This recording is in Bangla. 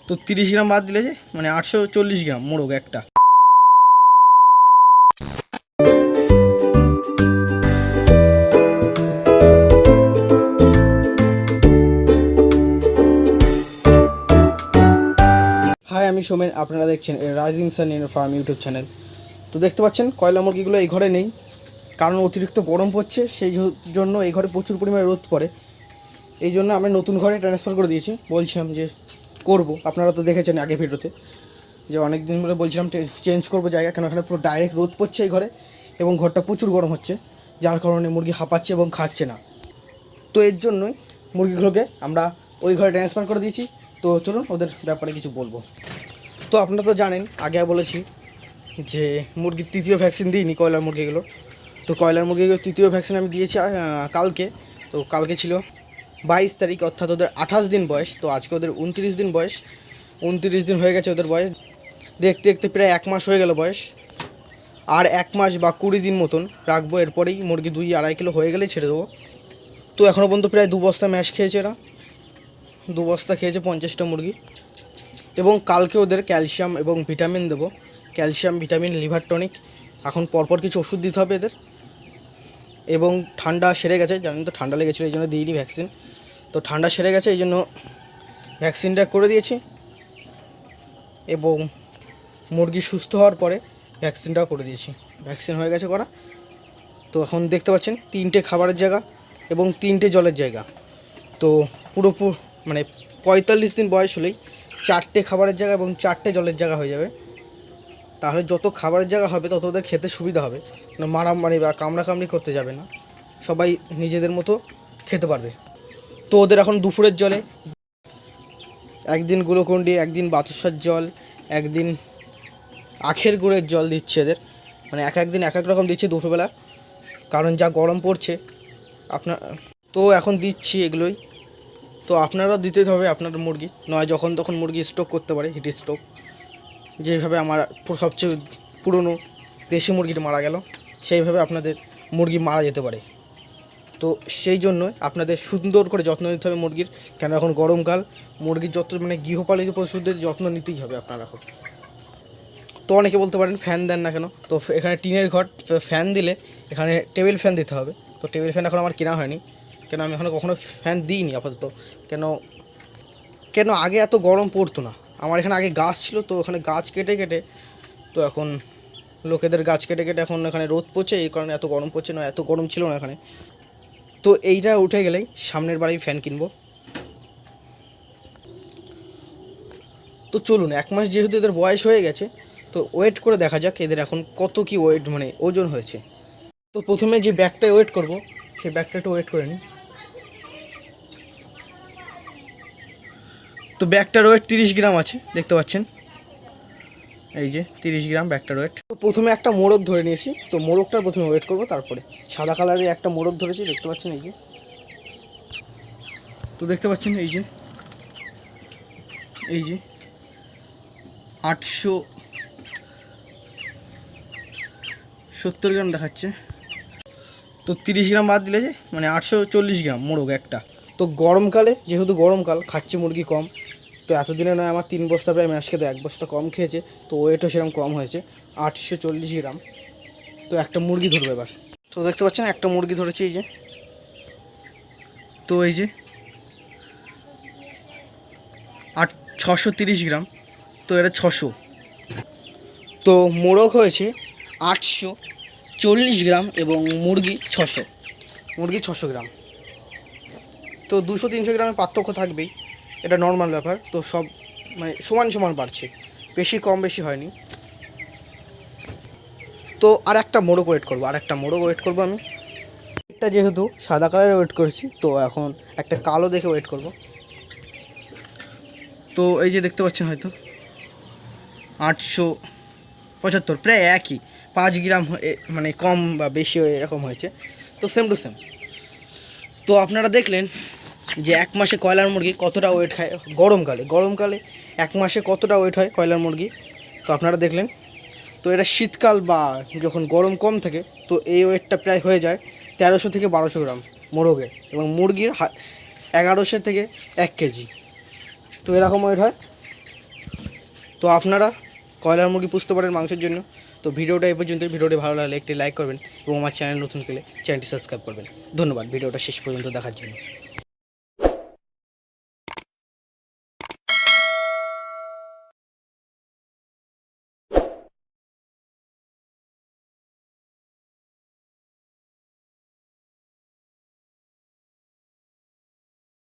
তো 30 গ্রাম বাদ দিলে যে মানে 840 গ্রাম মোরগ একটা। হাই, আমি সোমেন, আপনারা দেখছেন rising sun farm YouTube channel. তো দেখতে পাচ্ছেন কয়লা মুরগিগুলো এই ঘরে নেই, কারণ অতিরিক্ত গরম পড়ছে, সেই জন্য এই ঘরে প্রচুর পরিমাণে রোদ পড়ে। এই জন্য আমি নতুন ঘরে ট্রান্সফার করে দিয়েছি। বলছিলাম যে করব, আপনারা তো দেখেছেন আগে ভিডিওতে যে অনেক দিন ধরে বলছিলাম চেঞ্জ করবো জায়গা, কেন এখানে পুরো ডাইরেক্ট রোদ পড়ছে এই ঘরে, এবং ঘরটা প্রচুর গরম হচ্ছে, যার কারণে মুরগি হাঁপাচ্ছে এবং খাচ্ছে না। তো এর জন্যই মুরগিগুলোকে আমরা ওই ঘরে ট্রান্সফার করে দিয়েছি। তো চলুন ওদের ব্যাপারে কিছু বলবো। তো আপনারা তো জানেন, আগে বলেছি যে মুরগির তৃতীয় ভ্যাকসিন দিইনি কয়লার মুরগিগুলো। তো কয়লার মুরগিগুলো তৃতীয় ভ্যাকসিন আমি দিয়েছি কালকে। তো কালকে ছিল 22 তারিখ, অর্থাৎ ওদের 28 দিন বয়স। তো আজকে ওদের 29 দিন বয়স, 29 দিন হয়ে গেছে ওদের বয়স। দেখতে দেখতে প্রায় 1 মাস হয়ে গেল বয়স। আর 1 মাস বা 20 দিন মতন রাখবো, এরপরেই মুরগি 2-2.5 কিলো হয়ে গেলেই ছেড়ে দেবো। তো এখনও পর্যন্ত প্রায় 2 বস্তা ম্যাশ খেয়েছে এরা, 2 বস্তা খেয়েছে 50টা মুরগি। এবং কালকে ওদের ক্যালসিয়াম এবং ভিটামিন দেবো, ক্যালসিয়াম, ভিটামিন, লিভার টনিক। এখন পরপর কিছু ওষুধ দিতে হবে এদের। এবং ঠান্ডা সেরে গেছে, জানেন তো ঠান্ডা লেগেছিলো, এই জন্য দিইনি ভ্যাকসিন। তো ঠান্ডা সেরে গেছে, এই জন্য ভ্যাকসিনটা করে দিয়েছি। এবং মুরগি সুস্থ হওয়ার পরে ভ্যাকসিনটাও করে দিয়েছি। ভ্যাকসিন হয়ে গেছে করা। তো এখন দেখতে পাচ্ছেন 3টে খাবারের জায়গা এবং 3টে জলের জায়গা। তো পুরোপুরি মানে 45 দিন বয়স হলেই 4টে খাবারের জায়গা এবং 4টে জলের জায়গা হয়ে যাবে। তাহলে যত খাবারের জায়গা হবে তত ওদের খেতে সুবিধা হবে, মারামারি বা কামড়াকামড়ি করতে যাবে না, সবাই নিজেদের মতো খেতে পারবে। তো ওদের এখন দুপুরের জলে একদিন গ্লুকন্ডি, একদিন বাতাসার জল, একদিন আখের গুড়ের জল দিচ্ছে এদের। মানে এক এক দিন এক এক রকম দিচ্ছে দুপুরবেলা, কারণ যা গরম পড়ছে আপনার। তো এখন দিচ্ছি এগুলোই। তো আপনারাও দিতে হবে আপনার মুরগি, নয় যখন তখন মুরগি স্ট্রোক করতে পারে, হিট স্ট্রোক। যেভাবে আমার সবচেয়ে পুরনো দেশি মুরগিটা মারা গেল, সেইভাবে আপনাদের মুরগি মারা যেতে পারে। তো সেই জন্য আপনাদের সুন্দর করে যত্ন নিতে হবে মুরগির, কেন এখন গরমকাল। মুরগির যত মানে গৃহপালিত পশুদের যত্ন নিতেই হবে আপনার এখন। তো অনেকে বলতে পারেন ফ্যান দেন না কেন? তো এখানে টিনের ঘর, ফ্যান দিলে এখানে টেবিল ফ্যান দিতে হবে। তো টেবিল ফ্যান এখন আমার কেনা হয়নি, কেন আমি এখনও কখনো ফ্যান দিইনি আপাতত। কেন কেন আগে এত গরম পড়তো না। আমার এখানে আগে গাছ ছিল, তো ওখানে গাছ কেটে কেটে, তো এখন লোকেদের গাছ কেটে কেটে এখন এখানে রোদ পড়ছে, এই কারণে এত গরম পড়ছে, না এত গরম ছিল না এখানে। তো এইটা উঠে গেলেই সামনের বাড়ি ফ্যান কিনবো। তো চলুন, 1 মাস যেহেতু এদের বয়স হয়ে গেছে, তো ওয়েট করে দেখা যাক এদের এখন কত কি ওয়েট মানে ওজন হয়েছে। তো প্রথমে যে ব্যাগটায় ওয়েট করব, সেই ব্যাগটা একটু ওয়েট করে নিই। তো ব্যাগটার ওয়েট 30 গ্রাম আছে, দেখতে পাচ্ছেন, এই যে 30 গ্রাম ব্যাগটার ওয়েট। তো প্রথমে একটা মোরগ ধরে নিয়েছি, তো মোরগটার প্রথমে ওয়েট করব, তারপরে সাদা কালারের একটা মোরগ ধরেছি, দেখতে পাচ্ছেন এই যে। তো দেখতে পাচ্ছেন এই যে 870 গ্রাম দেখাচ্ছে। তো 30 গ্রাম বাদ দিলে যে মানে 840 গ্রাম মোরগ একটা। তো গরমকালে, যেহেতু গরমকাল, খাচ্ছে মুরগি কম। তো এতদিনে নয় আমার 3 বস্তা প্রায় ম্যাশ খেতে, 1 বস্তা কম খেয়েছে, তো ওয়েটও সেরকম কম হয়েছে, 840 গ্রাম। তো একটা মুরগি ধরবে এবার। তো দেখতে পাচ্ছেন একটা মুরগি ধরেছে এই যে। তো এই যে 630 গ্রাম, তো এটা 600। তো মোরগ হয়েছে 840 গ্রাম এবং মুরগি 600 গ্রাম। তো 200-300 গ্রামের পার্থক্য থাকবেই, এটা নর্মাল ব্যাপার। তো সব মানে সমান সমান বাড়ছে, বেশি কম বেশি হয়নি। তো আর একটা মোরগ ওয়েট করবো আমি। একটা যেহেতু সাদা কালারের ওয়েট করেছি, তো এখন একটা কালো দেখে ওয়েট করব। তো এই যে দেখতে পাচ্ছেন হয়তো 875, প্রায় একই, 5 গ্রাম মানে কম বা বেশি এরকম হয়েছে। তো সেম টু সেম। তো আপনারা দেখলেন যে 1 মাসে কয়লার মুরগি কতটা ওয়েট খায় গরমকালে 1 মাসে কতটা ওয়েট হয় কয়লার মুরগি, তো আপনারা দেখলেন। তো এটা শীতকাল বা যখন গরম কম থাকে, তো এই ওয়েটটা প্রায় হয়ে যায় 1300 থেকে 1200 গ্রাম মোরগের, এবং মুরগির 1100 থেকে 1 কেজি। তো এরকম ওয়েট হয়। তো আপনারা কয়লার মুরগি পুষতে পারেন মাংসের জন্য। তো ভিডিওটা এই পর্যন্ত। ভিডিওটি ভালো লাগলে একটি লাইক করবেন এবং আমার চ্যানেল নতুন পেলে চ্যানেলটি সাবস্ক্রাইব করবেন। ধন্যবাদ ভিডিওটা শেষ পর্যন্ত দেখার জন্য।